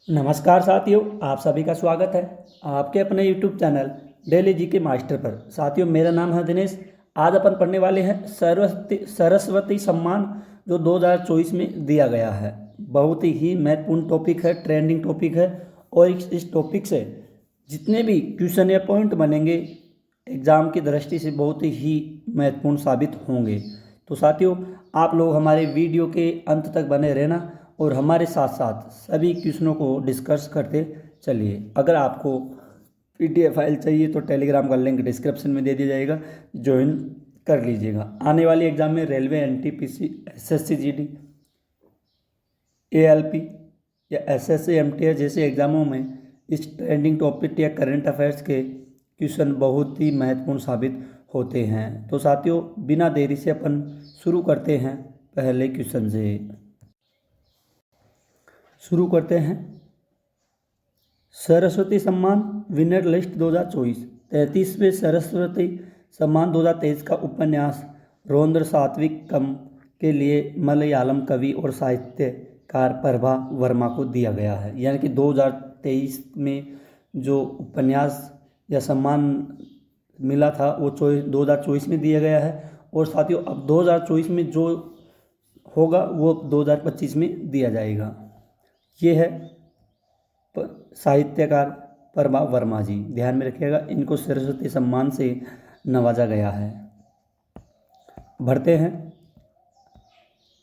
नमस्कार साथियों, आप सभी का स्वागत है आपके अपने YouTube चैनल डेली जी के मास्टर पर। साथियों, मेरा नाम है दिनेश। आज अपन पढ़ने वाले हैं सरस्वती सम्मान जो 2024 में दिया गया है। बहुत ही महत्वपूर्ण टॉपिक है, ट्रेंडिंग टॉपिक है और इस टॉपिक से जितने भी क्वेश्चन या पॉइंट बनेंगे एग्ज़ाम की दृष्टि से बहुत ही महत्वपूर्ण साबित होंगे। तो साथियों, आप लोग हमारे वीडियो के अंत तक बने रहना और हमारे साथ साथ सभी क्वेश्चनों को डिस्कस करते चलिए। अगर आपको PDF फाइल चाहिए तो टेलीग्राम का लिंक डिस्क्रिप्शन में दे दिया जाएगा, ज्वाइन कर लीजिएगा। आने वाले एग्जाम में railway, NTPC, SSC GD, ALP या SSC MTS जैसे एग्जामों में इस ट्रेंडिंग टॉपिक या करंट अफेयर्स के क्वेश्चन बहुत ही महत्वपूर्ण साबित होते हैं। तो साथियों, बिना देरी से अपन शुरू करते हैं पहले क्वेश्चन से। शुरू करते हैं। सरस्वती सम्मान विनर लिस्ट 2024। 33वें सरस्वती सम्मान 2023 का उपन्यास रौद्र सात्विकम के लिए मलयालम कवि और साहित्यकार प्रभा वर्मा को दिया गया है। यानी कि 2023 में जो उपन्यास या सम्मान मिला था वो 2024 में दिया गया है। और साथियों, अब 2024 में जो होगा वो 2025 में दिया जाएगा। ये है साहित्यकार प्रभा वर्मा जी, ध्यान में रखिएगा। इनको सरस्वती सम्मान से नवाजा गया है। बढ़ते हैं।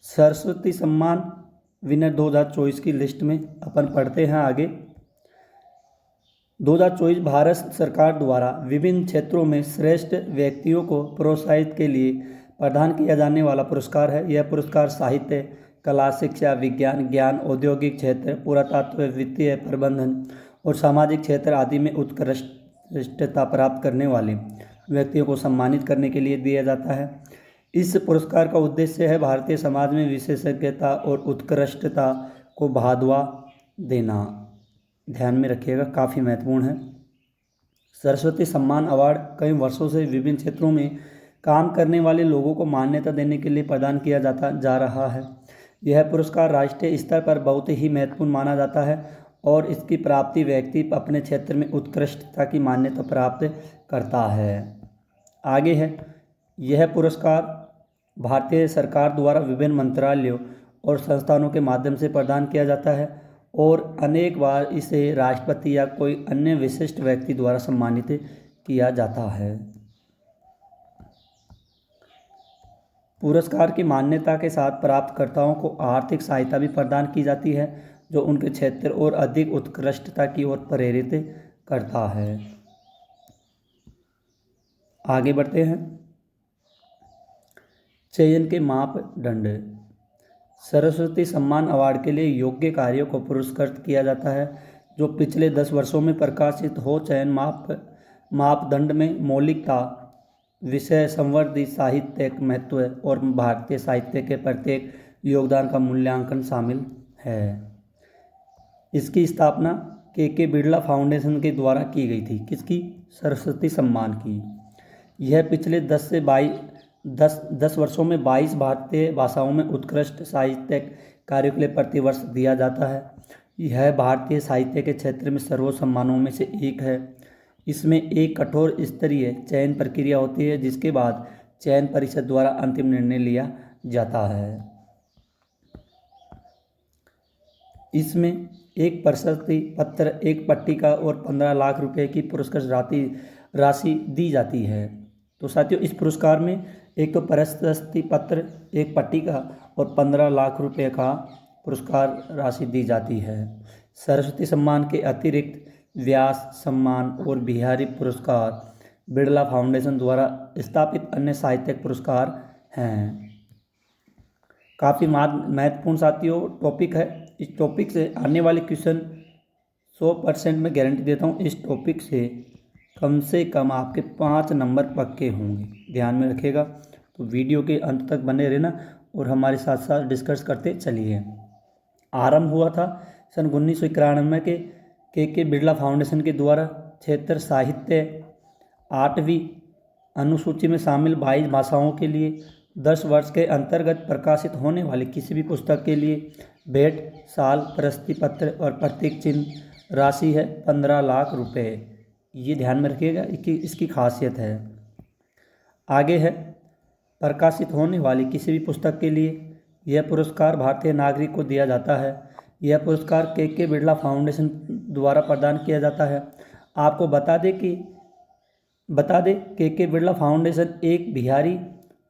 सरस्वती सम्मान विनर 2024 की लिस्ट में अपन पढ़ते हैं आगे। 2024 भारत सरकार द्वारा विभिन्न क्षेत्रों में श्रेष्ठ व्यक्तियों को प्रोत्साहित के लिए प्रदान किया जाने वाला पुरस्कार है। यह पुरस्कार साहित्य, कला, शिक्षा, विज्ञान, ज्ञान, औद्योगिक क्षेत्र, पुरातत्व, वित्तीय प्रबंधन और सामाजिक क्षेत्र आदि में उत्कृष्टता प्राप्त करने वाले व्यक्तियों को सम्मानित करने के लिए दिया जाता है। इस पुरस्कार का उद्देश्य है भारतीय समाज में विशेषज्ञता और उत्कृष्टता को बढ़ावा देना। ध्यान में रखिएगा, काफ़ी महत्वपूर्ण है। सरस्वती सम्मान अवार्ड कई वर्षों से विभिन्न क्षेत्रों में काम करने वाले लोगों को मान्यता देने के लिए प्रदान किया जा रहा है। यह पुरस्कार राष्ट्रीय स्तर पर बहुत ही महत्वपूर्ण माना जाता है और इसकी प्राप्ति व्यक्ति अपने क्षेत्र में उत्कृष्टता की मान्यता प्राप्त करता है। आगे है, यह पुरस्कार भारतीय सरकार द्वारा विभिन्न मंत्रालयों और संस्थानों के माध्यम से प्रदान किया जाता है और अनेक बार इसे राष्ट्रपति या कोई अन्य विशिष्ट व्यक्ति द्वारा सम्मानित किया जाता है। पुरस्कार की मान्यता के साथ प्राप्तकर्ताओं को आर्थिक सहायता भी प्रदान की जाती है जो उनके क्षेत्र और अधिक उत्कृष्टता की ओर प्रेरित करता है। आगे बढ़ते हैं। चयन के मापदंड। सरस्वती सम्मान अवार्ड के लिए योग्य कार्यों को पुरस्कृत किया जाता है जो पिछले 10 वर्षों में प्रकाशित हो। चयन मापदंड में मौलिकता, विषय संवर्धित साहित्यिक महत्व और भारतीय साहित्य के प्रत्येक योगदान का मूल्यांकन शामिल है। इसकी स्थापना के बिरला फाउंडेशन के द्वारा की गई थी। किसकी? सरस्वती सम्मान की। यह पिछले 10 वर्षों में 22 भारतीय भाषाओं में उत्कृष्ट साहित्यिक कार्यों के लिए प्रतिवर्ष दिया जाता है। यह भारतीय साहित्य के क्षेत्र में सर्वोच्च सम्मानों में से एक है। इसमें एक कठोर स्तरीय चयन प्रक्रिया होती है जिसके बाद चयन परिषद द्वारा अंतिम निर्णय लिया जाता है। इसमें एक प्रशस्ति पत्र, एक पट्टिका और 15 लाख रुपए की पुरस्कार राशि दी जाती है। तो साथियों, इस पुरस्कार में एक तो प्रशस्ति पत्र, एक पट्टिका और 15 लाख रुपए का पुरस्कार राशि दी जाती है। सरस्वती सम्मान के अतिरिक्त व्यास सम्मान और बिहारी पुरस्कार बिरला फाउंडेशन द्वारा स्थापित अन्य साहित्यिक पुरस्कार हैं। काफ़ी महत्वपूर्ण साथियों टॉपिक है। इस टॉपिक से आने वाले क्वेश्चन 100% में गारंटी देता हूँ, इस टॉपिक से कम आपके 5 नंबर पक्के होंगे। ध्यान में रखिएगा। तो वीडियो के अंत तक बने रहना और हमारे साथ साथ डिस्कस करते चलिए। आरंभ हुआ था सन 1991 के बिरला फाउंडेशन के द्वारा क्षेत्र साहित्य 8वीं अनुसूची में शामिल 22 भाषाओं के लिए 10 वर्ष के अंतर्गत प्रकाशित होने वाली किसी भी पुस्तक के लिए भेंट, साल, प्रशस्ति पत्र और प्रतीक चिन्ह। राशि है 15 लाख रुपए। ये ध्यान में रखिएगा कि इसकी खासियत है। आगे है प्रकाशित होने वाली किसी भी पुस्तक के लिए यह पुरस्कार भारतीय नागरिक को दिया जाता है। यह पुरस्कार के बिरला फाउंडेशन द्वारा प्रदान किया जाता है। आपको बता दें के बिरला फाउंडेशन एक बिहारी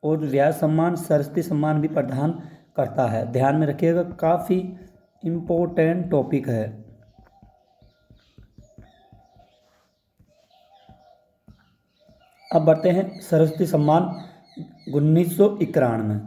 और व्यास सम्मान, सरस्वती सम्मान भी प्रदान करता है। ध्यान में रखिएगा, काफ़ी इम्पोर्टेंट टॉपिक है। अब बढ़ते हैं सरस्वती सम्मान 1991।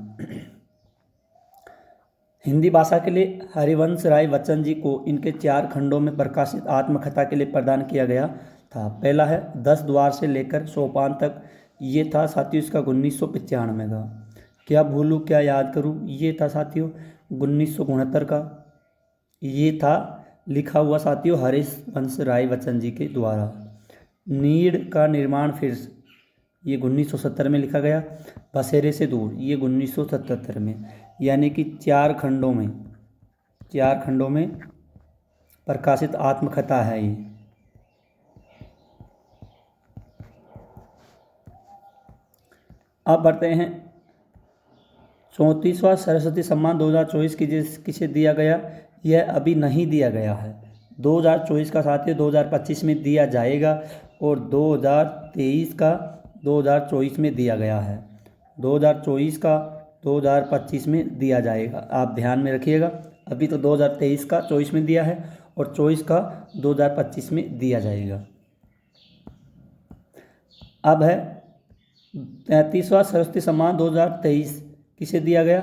हिंदी भाषा के लिए हरिवंश राय बच्चन जी को इनके 4 खंडों में प्रकाशित आत्मकथा के लिए प्रदान किया गया था। पहला है 10 द्वार से लेकर सोपान तक। ये था साथियों इसका 1995 का। क्या भूलूं क्या याद करूं, ये था साथियों 1969 का। ये था लिखा हुआ साथियों हरिवंश राय बच्चन जी के द्वारा। नीड़ का निर्माण फिर ये 1970 में लिखा गया। बसेरे से दूर ये 1977 में। यानी कि 4 खंडों में प्रकाशित आत्मकथा है ये। अब बढ़ते हैं 34वां सरस्वती सम्मान 2024 किसे दिया गया। यह अभी नहीं दिया गया है। 2024 का साथियों 2025 में दिया जाएगा और 2023 का 2024 में दिया गया है। 2024 का 2025 में दिया जाएगा। आप ध्यान में रखिएगा, अभी तो 2023 का 24 में दिया है और 24 का 2025 में दिया जाएगा। अब है 33वां सरस्वती सम्मान 2023 किसे दिया गया।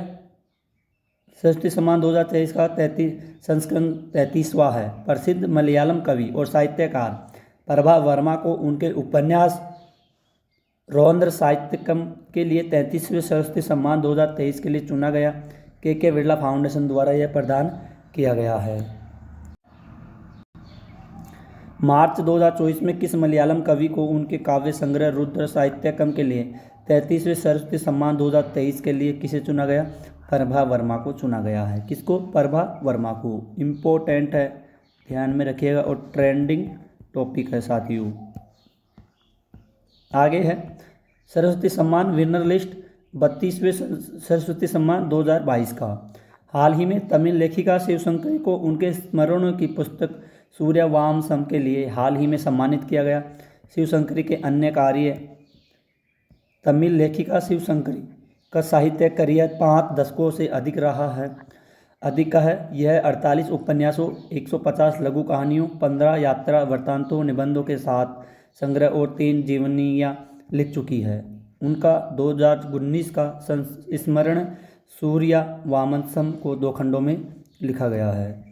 सरस्वती सम्मान 2023 का 33वां है। प्रसिद्ध मलयालम कवि और साहित्यकार प्रभा वर्मा को उनके उपन्यास रौद्र साहित्यिकम के लिए 33वें सरस्वती सम्मान 2023 के लिए चुना गया। के बिरला फाउंडेशन द्वारा यह प्रदान किया गया है। मार्च 2024 में किस मलयालम कवि को उनके काव्य संग्रह रुद्र साहित्यिकम के लिए 33वें सरस्वती सम्मान 2023 के लिए किसे चुना गया। प्रभा वर्मा को चुना गया है। किसको, प्रभा वर्मा को। इम्पोर्टेंट है, ध्यान में रखिएगा और ट्रेंडिंग टॉपिक है साथियों। आगे है सरस्वती सम्मान विनर लिस्ट 32वें सरस्वती सम्मान 2022 का। हाल ही में तमिल लेखिका शिवशंकरी को उनके स्मरणों की पुस्तक सूर्यवंशम के लिए हाल ही में सम्मानित किया गया। शिवशंकरी के अन्य कार्य। तमिल लेखिका शिवशंकरी का साहित्य करियर 5 दशकों से अधिक का है। यह 48 उपन्यासों, 150 लघु कहानियों, 15 यात्रा वृत्तांतों, निबंधों के साथ संग्रह और 3 जीवनियाँ लिख चुकी है। उनका 2019 का स्मरण सूर्यवंशम को 2 खंडों में लिखा गया है।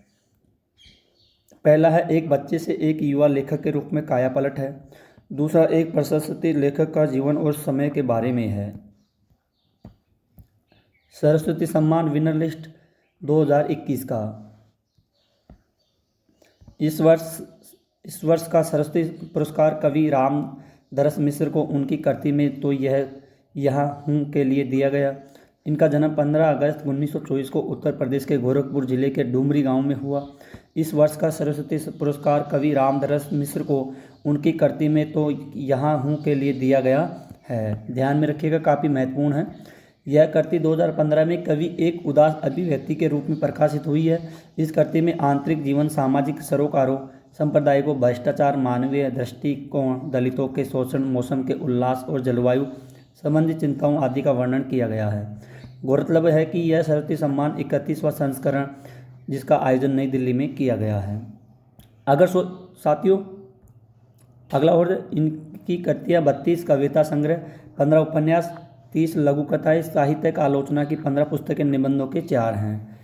पहला है एक बच्चे से एक युवा लेखक के रूप में कायापलट है। दूसरा एक प्रशस्ति लेखक का जीवन और समय के बारे में है। सरस्वती सम्मान विनर लिस्ट 2021 का। इस वर्ष का सरस्वती पुरस्कार कवि रामदरस मिश्र को उनकी कृति में तो यह यहाँ हूँ के लिए दिया गया। इनका जन्म 15 अगस्त 1924 को उत्तर प्रदेश के गोरखपुर जिले के डुमरी गांव में हुआ। इस वर्ष का सरस्वती पुरस्कार कवि रामदरस मिश्र को उनकी कृति में तो यहाँ हूँ के लिए दिया गया है। ध्यान में रखिएगा, काफ़ी महत्वपूर्ण है। यह कृति 2015 में कवि एक उदास अभिव्यक्ति के रूप में प्रकाशित हुई है। इस कृति में आंतरिक जीवन, सामाजिक सरोकारों, संप्रदायों, भ्रष्टाचार, मानवीय दृष्टिकोण, दलितों के शोषण, मौसम के उल्लास और जलवायु संबंधी चिंताओं आदि का वर्णन किया गया है। गौरतलब है कि यह सरस्वती सम्मान 31वां संस्करण जिसका आयोजन नई दिल्ली में किया गया है। अगर साथियों अगला और इनकी कृतियाँ 32 कविता संग्रह, 15 उपन्यास, 30 लघु कथाएँ, साहित्यिक आलोचना की 15 पुस्तकें, निबंधों के 4 हैं।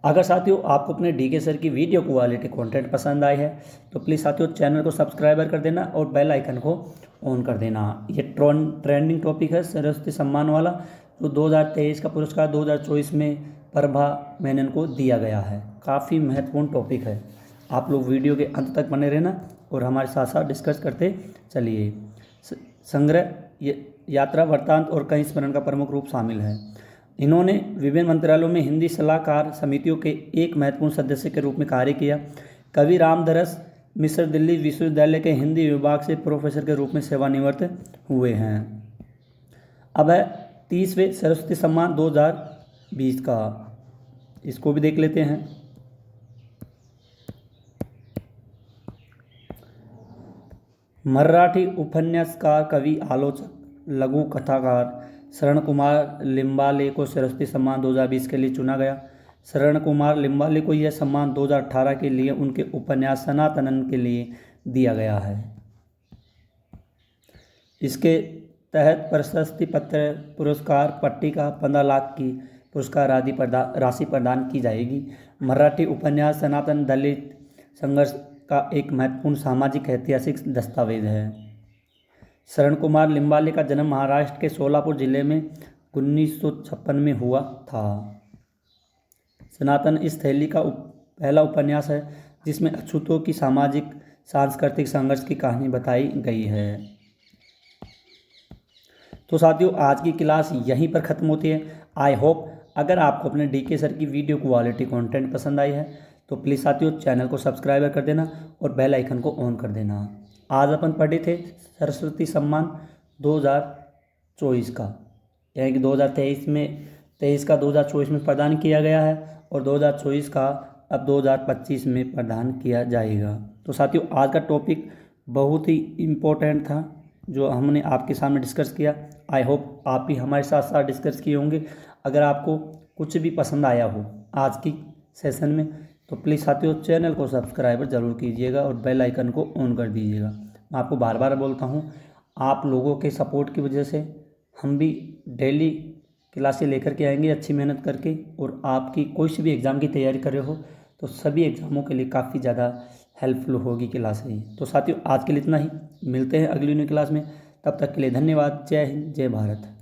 अगर साथियों आपको अपने डीके सर की वीडियो क्वालिटी कंटेंट पसंद आए है तो प्लीज़ साथियों चैनल को सब्सक्राइबर कर देना और बेल आइकन को ऑन कर देना। ये ट्रेंडिंग टॉपिक है सरस्वती सम्मान वाला, जो 2023 का पुरस्कार 2024 में प्रभा मेनन को दिया गया है। काफ़ी महत्वपूर्ण टॉपिक है। आप लोग वीडियो के अंत तक बने रहना और हमारे साथ साथ डिस्कस करते चलिए। संग्रह, यात्रा वृत्तांत और कई स्मरण का प्रमुख रूप शामिल है। इन्होंने विभिन्न मंत्रालयों में हिंदी सलाहकार समितियों के एक महत्वपूर्ण सदस्य के रूप में कार्य किया। कवि रामदरस मिश्र दिल्ली विश्वविद्यालय के हिंदी विभाग से प्रोफेसर के रूप में सेवानिवृत्त हुए हैं। अब है 30वें सरस्वती सम्मान 2020 का, इसको भी देख लेते हैं। मराठी उपन्यासकार, कवि, आलोचक, लघु कथाकार शरण कुमार लिम्बाले को सरस्वती सम्मान 2020 के लिए चुना गया। शरण कुमार लिम्बाले को यह सम्मान 2018 के लिए उनके उपन्यास सनातनन के लिए दिया गया है। इसके तहत प्रशस्ति पत्र, पुरस्कार, पट्टिका, 15 लाख की पुरस्कार आदि राशि प्रदान की जाएगी। मराठी उपन्यास सनातन दलित संघर्ष का एक महत्वपूर्ण सामाजिक ऐतिहासिक दस्तावेज है। शरण कुमार लिम्बाले का जन्म महाराष्ट्र के सोलापुर जिले में 1956 में हुआ था। सनातन इस शैली का पहला उपन्यास है जिसमें अछूतों की सामाजिक सांस्कृतिक संघर्ष की कहानी बताई गई है। तो साथियों, आज की क्लास यहीं पर ख़त्म होती है। आई होप अगर आपको अपने डीके सर की वीडियो क्वालिटी कंटेंट पसंद आई है तो प्लीज़ साथियों चैनल को सब्सक्राइब कर देना और बेल आइकन को ऑन कर देना। आज अपन पढ़े थे सरस्वती सम्मान 2024 का, यानी कि 2023 का 2024 में प्रदान किया गया है और 2024 का अब 2025 में प्रदान किया जाएगा। तो साथियों, आज का टॉपिक बहुत ही इम्पोर्टेंट था जो हमने आपके सामने डिस्कस किया। आई होप आप भी हमारे साथ साथ डिस्कस किए होंगे। अगर आपको कुछ भी पसंद आया हो आज की सेशन में तो प्लीज़ साथियों चैनल को सब्सक्राइब ज़रूर कीजिएगा और बेल आइकन को ऑन कर दीजिएगा। मैं आपको बार बार बोलता हूँ, आप लोगों के सपोर्ट की वजह से हम भी डेली क्लासें लेकर के आएंगे अच्छी मेहनत करके, और आपकी कोई सी भी एग्ज़ाम की तैयारी कर रहे हो तो सभी एग्ज़ामों के लिए काफ़ी ज़्यादा हेल्पफुल होगी क्लासें। तो साथियों आज के लिए इतना ही, मिलते हैं अगली न्यू क्लास में। तब तक के लिए धन्यवाद। जय हिंद, जय भारत।